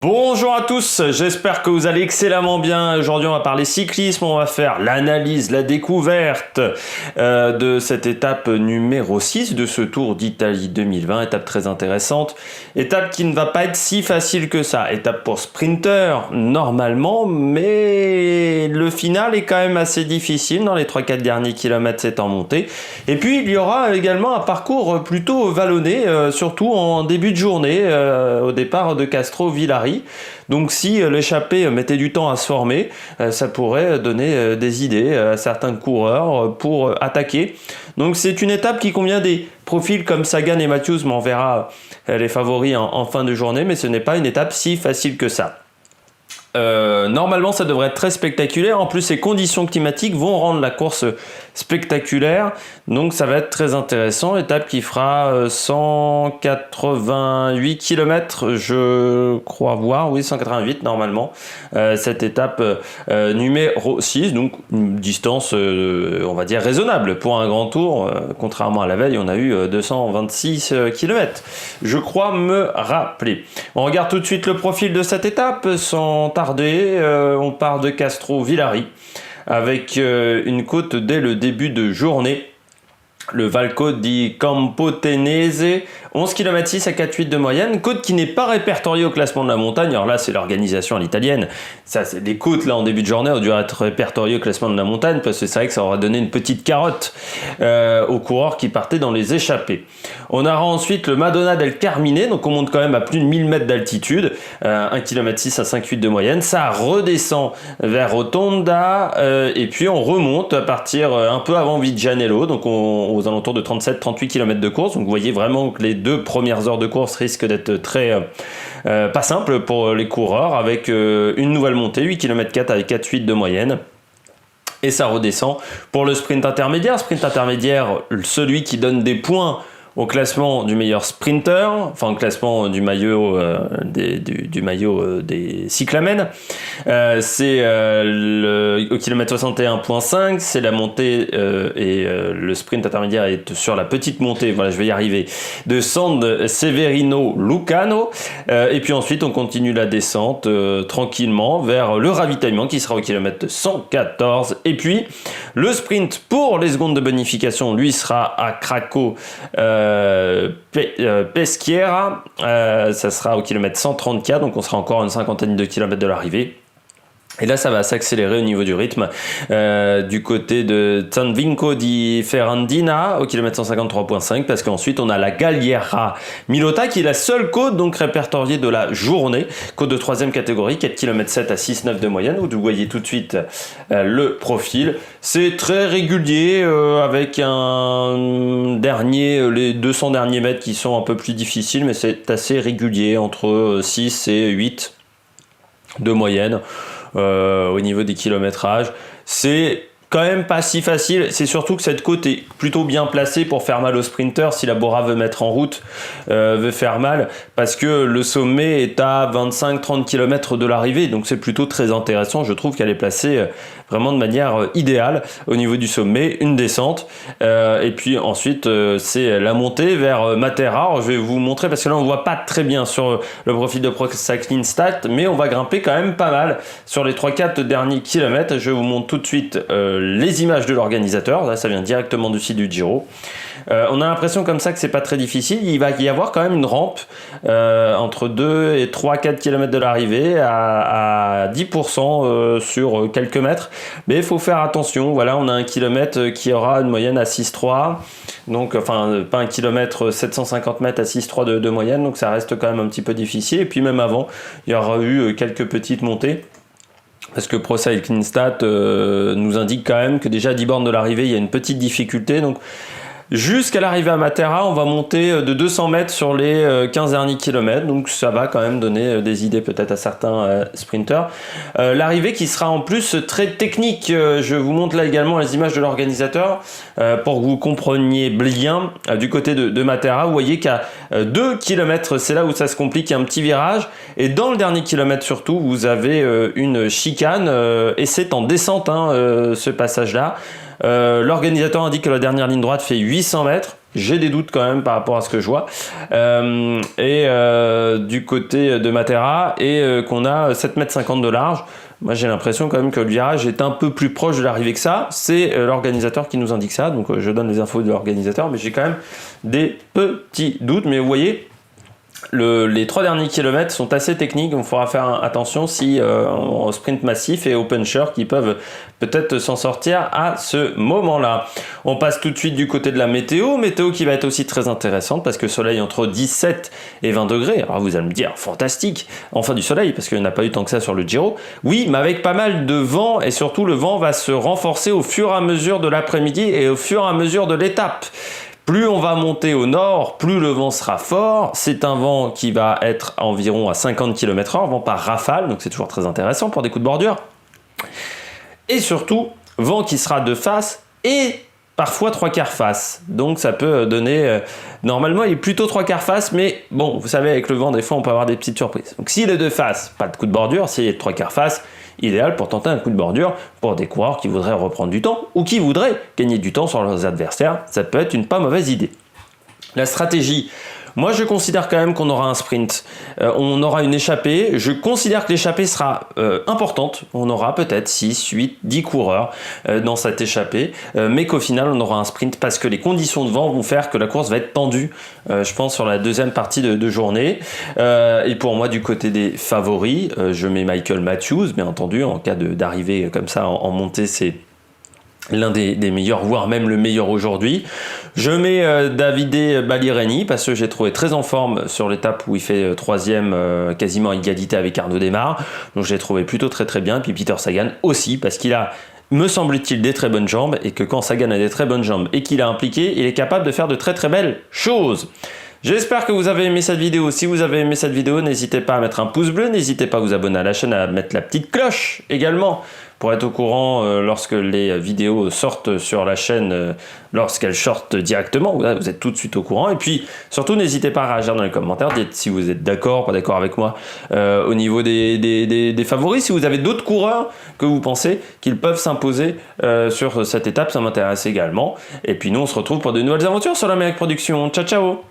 Bonjour à tous, j'espère que vous allez excellemment bien. Aujourd'hui on va parler cyclisme, on va faire l'analyse, la découverte de cette étape numéro 6 de ce Tour d'Italie 2020, étape très intéressante, étape qui ne va pas être si facile que ça, étape pour sprinter normalement, mais le final est quand même assez difficile, dans les 3-4 derniers kilomètres c'est en montée, et puis il y aura également un parcours plutôt vallonné, surtout en début de journée, au départ de Castro-Villari. Donc si l'échappée mettait du temps à se former, ça pourrait donner des idées à certains coureurs pour attaquer. Donc c'est une étape qui convient des profils comme Sagan et Matthews, mais on verra les favoris en fin de journée, mais ce n'est pas une étape si facile que ça. Normalement ça devrait être très spectaculaire, en plus les conditions climatiques vont rendre la course spectaculaire, donc ça va être très intéressant. Étape qui fera 188 km, je crois voir, oui 188 normalement, cette étape numéro 6, donc une distance on va dire raisonnable pour un grand tour, contrairement à la veille on a eu 226 km, je crois me rappeler. On regarde tout de suite le profil de cette étape sans tarder, on part de Castro-Villari avec une côte dès le début de journée, le Valco di Campotenese, 11 km 6 à 4,8 de moyenne, côte qui n'est pas répertoriée au classement de la montagne. Alors là c'est l'organisation à l'italienne, ça c'est des côtes là en début de journée ont dû être répertoriées au classement de la montagne, parce que c'est vrai que ça aura donné une petite carotte aux coureurs qui partaient dans les échappées. On aura ensuite le Madonna del Carmine, donc on monte quand même à plus de 1000 mètres d'altitude, 1 km 6 à 5,8 de moyenne, ça redescend vers Rotonda, et puis on remonte à partir un peu avant Viggianello, donc aux alentours de 37-38 km de course. Donc vous voyez vraiment que les deux premières heures de course risquent d'être très pas simples pour les coureurs, avec une nouvelle montée, 8 km 4 avec 4,8 de moyenne. Et ça redescend pour le sprint intermédiaire, celui qui donne des points au classement du meilleur sprinter, enfin au classement du maillot des cyclamènes. C'est au kilomètre 61,5, c'est la montée et le sprint intermédiaire est sur la petite montée, voilà je vais y arriver, de San Severino Lucano, et puis ensuite on continue la descente tranquillement vers le ravitaillement qui sera au kilomètre 114, et puis le sprint pour les secondes de bonification lui sera à Craco Peschiera, ça sera au kilomètre 134, donc on sera encore à une cinquantaine de kilomètres de l'arrivée. Et là, ça va s'accélérer au niveau du rythme du côté de San Vinco di Ferrandina au kilomètre 153,5, parce qu'ensuite on a la Galliera Milota qui est la seule côte donc répertoriée de la journée, côte de 3e catégorie, 4 km 7 à 6,9 de moyenne. Vous voyez tout de suite le profil. C'est très régulier avec les 200 derniers mètres qui sont un peu plus difficiles, mais c'est assez régulier entre 6 et 8 de moyenne. Au niveau des kilométrages, c'est quand même pas si facile, c'est surtout que cette côte est plutôt bien placée pour faire mal au sprinter si la Bora veut mettre en route, veut faire mal, parce que le sommet est à 25-30 km de l'arrivée, donc c'est plutôt très intéressant. Je trouve qu'elle est placée vraiment de manière idéale au niveau du sommet, une descente, et puis ensuite c'est la montée vers Matera. Alors, je vais vous montrer, parce que là on voit pas très bien sur le profil de Pro Cycling Stats, mais on va grimper quand même pas mal sur les 3-4 derniers kilomètres. Je vous montre tout de suite les images de l'organisateur, là ça vient directement du site du Giro. On a l'impression comme ça que c'est pas très difficile, il va y avoir quand même une rampe entre 2 et 3-4 km de l'arrivée à 10% sur quelques mètres, mais il faut faire attention. Voilà, on a un kilomètre qui aura une moyenne à 6,3, donc enfin pas un kilomètre 750 mètres à 6,3 de moyenne, donc ça reste quand même un petit peu difficile. Et puis même avant il y aura eu quelques petites montées, parce que Pro Cycling Stats nous indique quand même que déjà à 10 bornes de l'arrivée il y a une petite difficulté. Donc jusqu'à l'arrivée à Matera, on va monter de 200 mètres sur les 15 derniers kilomètres, donc ça va quand même donner des idées peut-être à certains sprinters. L'arrivée qui sera en plus très technique, je vous montre là également les images de l'organisateur pour que vous compreniez bien. Du côté de Matera, vous voyez qu'à 2 km, c'est là où ça se complique, il y a un petit virage, et dans le dernier kilomètre surtout, vous avez une chicane, et c'est en descente ce passage-là. L'organisateur indique que la dernière ligne droite fait 800 mètres. j'ai des doutes quand même par rapport à ce que je vois. Du côté de Matera, et qu'on a 7,50 m de large. Moi, j'ai l'impression quand même que le virage est un peu plus proche de l'arrivée que ça. C'est l'organisateur qui nous indique ça, donc je donne les infos de l'organisateur, mais j'ai quand même des petits doutes. Mais vous voyez, les 3 derniers kilomètres sont assez techniques, donc il faudra faire attention si en sprint massif et aux punchers qui peuvent peut-être s'en sortir à ce moment-là. On passe tout de suite du côté de la météo qui va être aussi très intéressante parce que soleil entre 17 et 20 degrés. Alors vous allez me dire, fantastique, enfin du soleil parce qu'il n'y en a pas eu tant que ça sur le Giro. Oui, mais avec pas mal de vent, et surtout le vent va se renforcer au fur et à mesure de l'après-midi et au fur et à mesure de l'étape. Plus on va monter au nord, plus le vent sera fort. C'est un vent qui va être environ à 50 km/h, vent par rafale, donc c'est toujours très intéressant pour des coups de bordure. Et surtout, vent qui sera de face et parfois 3/4 face. Donc ça peut donner... normalement, il est plutôt 3/4 face, mais bon, vous savez, avec le vent, des fois, on peut avoir des petites surprises. Donc s'il est de face, pas de coup de bordure. S'il est de 3/4 face, idéal pour tenter un coup de bordure pour des coureurs qui voudraient reprendre du temps ou qui voudraient gagner du temps sur leurs adversaires. Ça peut être une pas mauvaise idée. La stratégie, moi je considère quand même qu'on aura un sprint, on aura une échappée. Je considère que l'échappée sera importante, on aura peut-être 6, 8, 10 coureurs dans cette échappée, mais qu'au final on aura un sprint parce que les conditions de vent vont faire que la course va être tendue, je pense, sur la deuxième partie de journée. Et pour moi, du côté des favoris, je mets Michael Matthews, bien entendu, en cas d'arrivée comme ça en montée, c'est l'un des meilleurs, voire même le meilleur aujourd'hui. Je mets Davide Balireni parce que j'ai trouvé très en forme sur l'étape où il fait 3e, quasiment à égalité avec Arnaud Démare. Donc je l'ai trouvé plutôt très très bien. Et puis Peter Sagan aussi, parce qu'il a, me semble-t-il, des très bonnes jambes, et que quand Sagan a des très bonnes jambes et qu'il a impliqué, il est capable de faire de très très belles choses. J'espère que vous avez aimé cette vidéo. Si vous avez aimé cette vidéo, n'hésitez pas à mettre un pouce bleu, n'hésitez pas à vous abonner à la chaîne, à mettre la petite cloche également pour être au courant lorsque les vidéos sortent sur la chaîne, lorsqu'elles sortent directement. Vous êtes tout de suite au courant. Et puis, surtout, n'hésitez pas à réagir dans les commentaires. Dites si vous êtes d'accord, pas d'accord avec moi au niveau des favoris. Si vous avez d'autres coureurs que vous pensez qu'ils peuvent s'imposer sur cette étape, ça m'intéresse également. Et puis nous, on se retrouve pour de nouvelles aventures sur l'Amérique Production. Ciao, ciao!